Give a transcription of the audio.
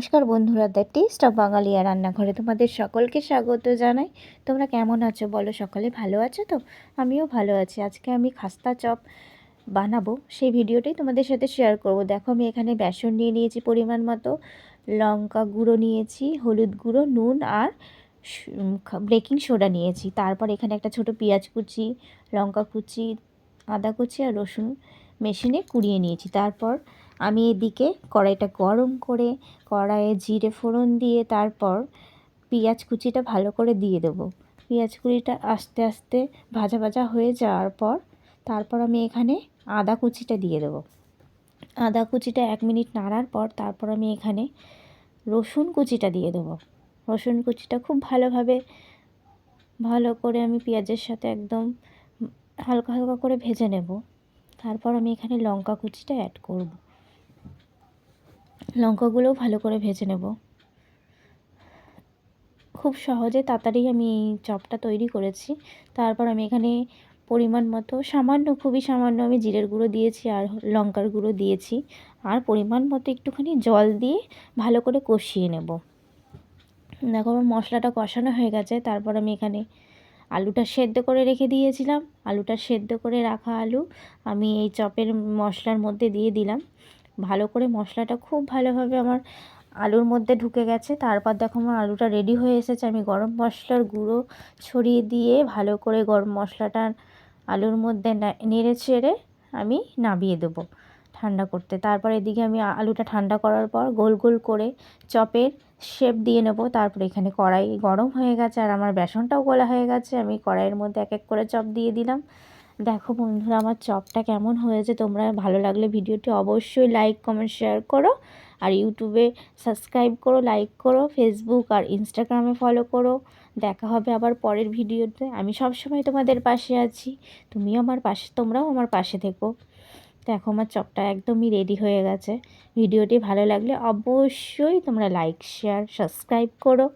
নমস্কার বন্ধুরা, the test of Bangaliya রান্নাঘরে তোমাদের সকলকে স্বাগত জানাই। তোমরা কেমন আছো বলো? সকালে ভালো আছো তো? আমিও ভালো আছি। আজকে আমি খাস্তা চপ বানাবো, সেই ভিডিওটাই তোমাদের সাথে শেয়ার করব। দেখো, আমি এখানে বেসন নিয়ে নিয়েছি পরিমাণ মতো, লঙ্কা গুঁড়ো নিয়েছি, হলুদ গুঁড়ো, নুন আর বেকিং সোডা নিয়েছি। তারপর এখানে একটা ছোট পেঁয়াজ কুচি, লঙ্কা কুচি, আদা কুচি আর রসুন মেশিনে কুড়িয়ে নিয়েছি। তারপর আমি এদিকে কড়াইটা গরম করে কড়াইয়ে জিরে ফোড়ন দিয়ে তারপর পেঁয়াজ কুচিটা ভালো করে দিয়ে দেবো। পেঁয়াজ কুচিটা আস্তে আস্তে ভাজা ভাজা হয়ে যাওয়ার পর তারপর আমি এখানে আদা কুচিটা দিয়ে দেবো। আদা কুচিটা 1 মিনিট নাড়ার পর তারপর আমি এখানে রসুন কুচিটা দিয়ে দেবো। রসুন কুচিটা খুব ভালো করে আমি পেঁয়াজের সাথে একদম হালকা হালকা করে ভেজে নেব। তারপর আমি এখানে লঙ্কা কুচিটা অ্যাড করব। লঙ্কাগুলোও ভালো করে ভেজে নেব। খুব সহজে তাড়াতাড়ি আমি এই চপটা তৈরি করেছি। তারপর আমি এখানে পরিমাণ মতো খুবই সামান্য আমি জিরের গুঁড়ো দিয়েছি আর লঙ্কার গুঁড়ো দিয়েছি, আর পরিমাণ মতো একটুখানি জল দিয়ে ভালো করে কষিয়ে নেব। দেখো, আমার মশলাটা কষানো হয়ে গেছে। তারপর আমি এখানে আলুটা সেদ্ধ করে রেখে দিয়েছিলাম। আলুটা সেদ্ধ করে রাখা আলু আমি এই চপের মশলার মধ্যে দিয়ে দিলাম। ভালো করে মশলাটা খুব ভালোভাবে আমার আলুর মধ্যে ঢুকে গেছে। তারপর দেখো, আমার আলুটা রেডি হয়ে এসেছে। আমি গরম মশলার গুঁড়ো ছড়িয়ে দিয়ে ভালো করে গরম মশলাটা আলুর মধ্যে নেড়ে চেড়ে আমি নামিয়ে দেবো ঠান্ডা করতে। তারপর এদিকে আমি আলুটা ঠান্ডা করার পর গোল গোল করে চপের শেপ দিয়ে নেব। তারপর এখানে কড়াই গরম হয়ে গেছে আর আমার বেসনটাও গোলা হয়ে গেছে। আমি কড়াইয়ের মধ্যে এক এক করে চপ দিয়ে দিলাম। দেখো বন্ধুরা, আমার চপটা কেমন হয়েছে। তোমরা ভালো লাগলে ভিডিওটি অবশ্যই লাইক কমেন্ট শেয়ার করো, আর ইউটিউবে সাবস্ক্রাইব করো, লাইক করো, ফেসবুক আর ইনস্টাগ্রামে ফলো করো। দেখা হবে আবার পরের ভিডিওতে। আমি সবসময় তোমাদের পাশে আছি, তোমরাও আমার পাশে থেকো। দেখো, আমার চপটা একদমই রেডি হয়ে গেছে। ভিডিওটি ভালো লাগলে অবশ্যই তোমরা লাইক শেয়ার সাবস্ক্রাইব করো।